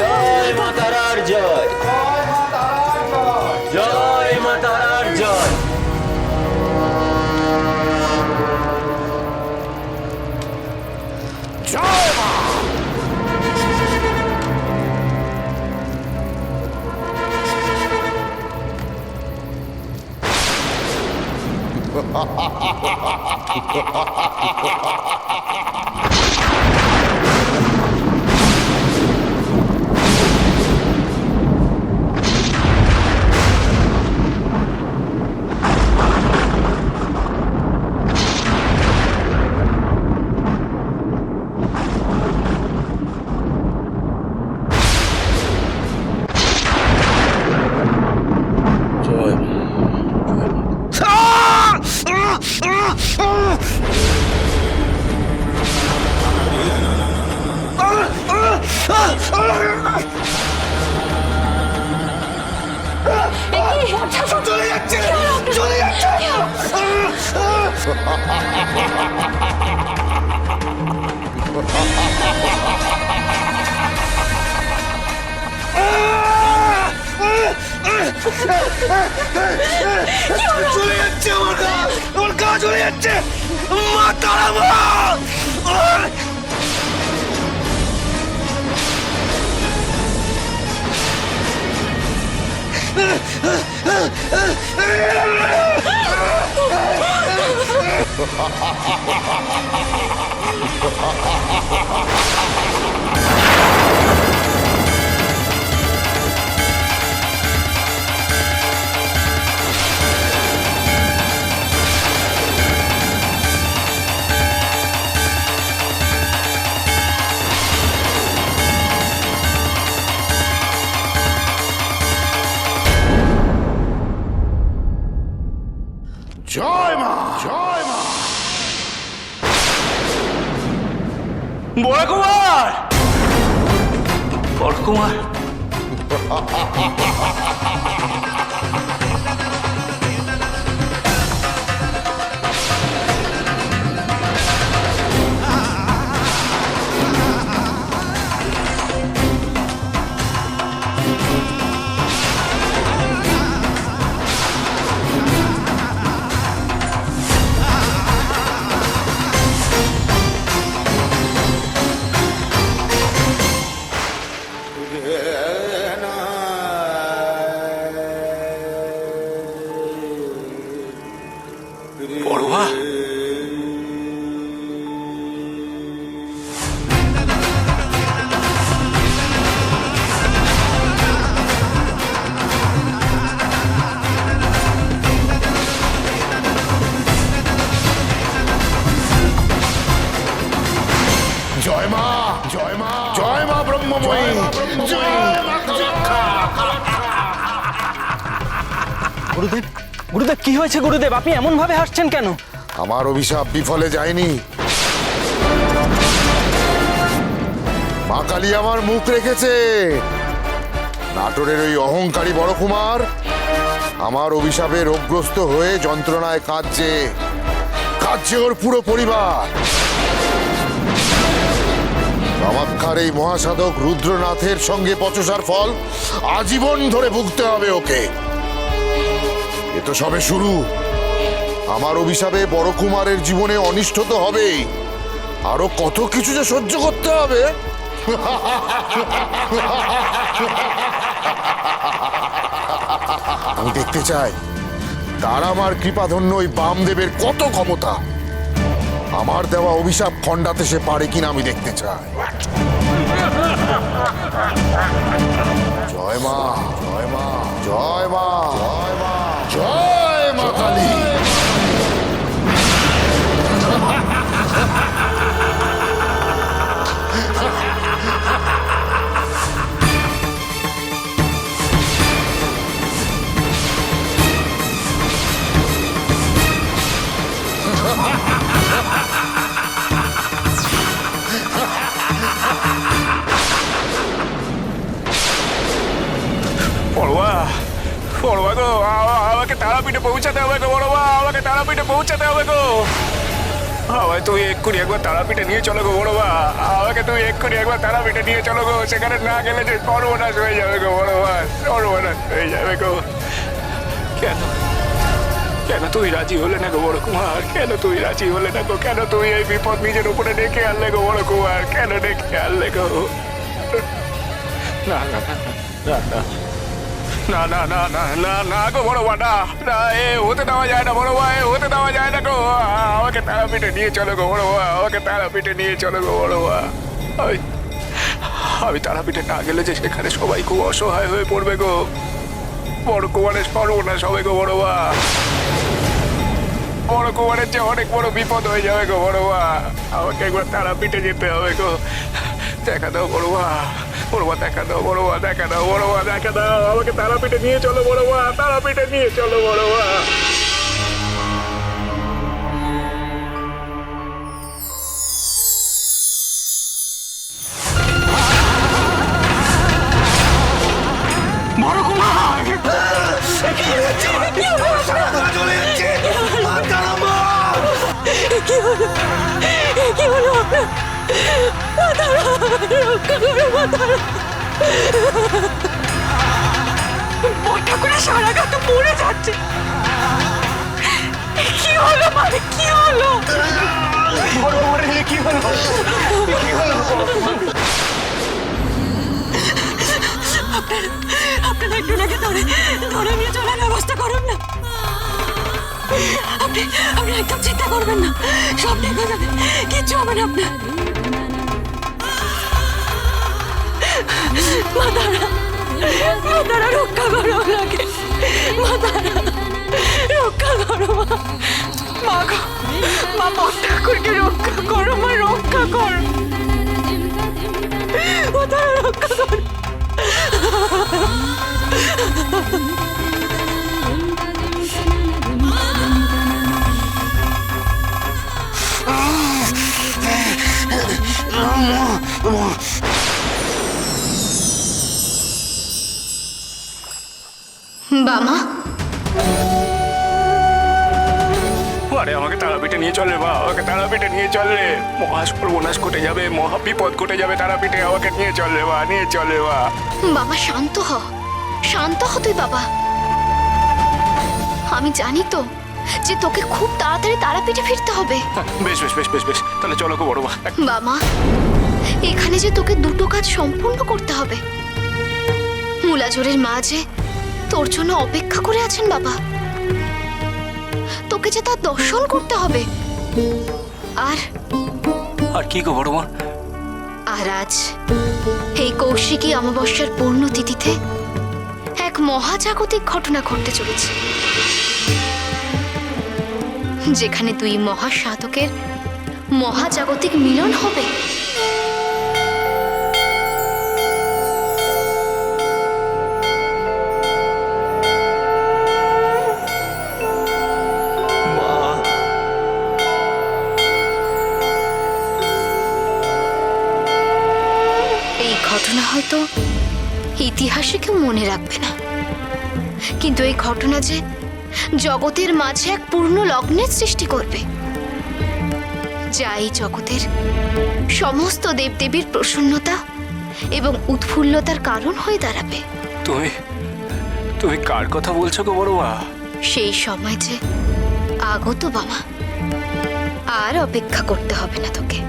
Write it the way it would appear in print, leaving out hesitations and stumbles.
জয় মা তারার জয়, জয় মা তারার জয়। জয় মা। চলে যাচ্ছে, চলে যাচ্ছে। চলে যাচ্ছে আমার গা, আমার গা চলে যাচ্ছে। মা তারা মা। জয় মা, জয় মা। বড় কুমার, বড় কুমার। বড়ুয়া, জয় মা, জয় মা, জয় মা ব্রহ্মময়ী, জয় মা কামাখ্যা। গুরুদেব, গুরুদেব কি হয়েছে গুরুদেব? আপনি এমন ভাবে হাসছেন কেন? আমার অভিশাপ বিফলে যায়নি। মা কালী আমার মুখ রেখেছে। নাটোরের ওই অহংকারী বড় কুমার আমার অভিশাপে রোগগ্রস্ত হয়ে যন্ত্রণায় কাঁদছে, কাঁদছে ওর পুরো পরিবার। কামাখ্যার এই মহাসাধক রুদ্রনাথের সঙ্গে পচসার ফল আজীবন ধরে ভুগতে হবে ওকে। এ তো সবে শুরু। আমার অভিশাপে বড় কুমারের জীবনে অনিষ্ট তো হবেই, আরো কত কিছু যে সহ্য করতে হবে। আমি দেখতে চাই তার আমার কৃপাধন্য ওই বামদেবের কত ক্ষমতা। আমার দেওয়া অভিশাপ খণ্ডাতে সে পারে কিনা আমি দেখতে চাই। জয় মা, জয় মা, জয় মা, জয় মা, জয় মা কালী। বড়ুয়া, বড়ুয়া গো, আমাকে তারাপীঠে পৌঁছাতে হবে গো। বড়ুয়া, আমাকে তারাপীঠে পৌঁছাতে হবে গো। আমায় তুমি এক্ষুনি একবার তারাপীঠে নিয়ে চলো গো বড় মা। আমাকে তুমি এক্ষুনি একবার তারাপীঠে নিয়ে চলো গো। সেখানে না গেলে যে সর্বনাশ হয়ে যাবে গো বড় মা, সর্বনাশ হয়ে যাবে গো। কেন কেন তুই রাজি হলে না গো বড় কুমার? কেন তুই রাজি হলে না গো? কেন তুই এই বিপদ নিজের উপরে ডেকে আনলে গো বড় কুমার? কেন ডেকে আনলে গো? না না না না না না না না না গো বড় মা, না না, এ হতে দেওয়া যায় না বড় মা, এ হতে দেওয়া যায় না গো। আমাকে তারাপীঠে নিয়ে চলো গো বড় মা, আমাকে তারাপীঠে নিয়ে চলো গো বড় মা। আমি তারাপীঠে না গেলে যে সেখানে সবাই খুব অসহায় হয়ে পড়বে গো। বড় কুমারের সর্বনাশ হবে গো বড় মা। বড় কুমারের যে অনেক বড় বিপদ হয়ে যাবে গো বড় মা। আমাকে একবার তারাপীঠে যেতে হবে গো। দেখা দাও বড় মা, বড় মা দেখা দাও, বড় মা দেখা দাও, বড় মা দেখা দাও। আমাকে তারাপীঠে নিয়ে চলো বড় মা, তারাপীঠে নিয়ে চলো বড় মা। কি হলো আপনার? মাতারা, রক্ষা করো মাতারা। ঠাকুরা সারা গা তো পড়ে যাচ্ছে। কি হলো মানে, কি হলো? আপনারা একটু নাকি ধরে ধরে নিয়ে চলার ব্যবস্থা করুন না। আপনি আপনি একদম চিন্তা করবেন না, সব ঠিক হয়ে যাবে, কিচ্ছু হবে না আপনার। মাতারা, মাতারা রক্ষা করো ওনাকে, মাতারা রক্ষা করো মা। মা গো, মা বড় ঠাকুরকে রক্ষা করো, মা রক্ষা করো, মাতারা রক্ষা করো। বামা, আরে আমাকে তারাপীঠে নিয়ে চলে মা, আমাকে তারাপীঠে নিয়ে চললে সর্বনাশ ঘটে যাবে, মহা বিপদ ঘটে যাবে। তারাপীঠে আমাকে নিয়ে চলে মা, নিয়ে চলে মা। বাবা শান্ত হ, শান্ত হ তুই বাবা। আমি জানি তো যে তোকে খুব তাড়াতাড়ি তারাপীঠে ফিরতে হবে। বেশ বেশ বেশ বেশ বেশ, তাহলে চলো গো বড় মা। বাবা, এখানে যে তোকে দুটো কাজ সম্পূর্ণ করতে হবে। মূলাজোরের মা যে তোর জন্য অপেক্ষা করে আছেন বাবা, তোকে যে তার দর্শন করতে হবে। আর আর কি গো বড় মা? আর আজ এই কৌশিকী অমাবস্যার পূর্ণতিথিতে এক মহাজাগতিক ঘটনা ঘটতে চলেছে, যেখানে দুই মহাসাধকের মহাজাগতিক মিলন হবে। এই ঘটনা হয়তো ইতিহাসে কেউ মনে রাখবে না, কিন্তু এই ঘটনা যে জগতের মাঝে এক পূর্ণ লগ্নের সৃষ্টি করবে, যা এই জগতের সমস্ত দেবদেবীর প্রসন্নতা এবং উৎফুল্লতার কারণ হয়ে দাঁড়াবে। তুমি তুমি কার কথা বলছো গো বড় মা? সেই সময় যে আগত বাবা, আর অপেক্ষা করতে হবে না তোকে।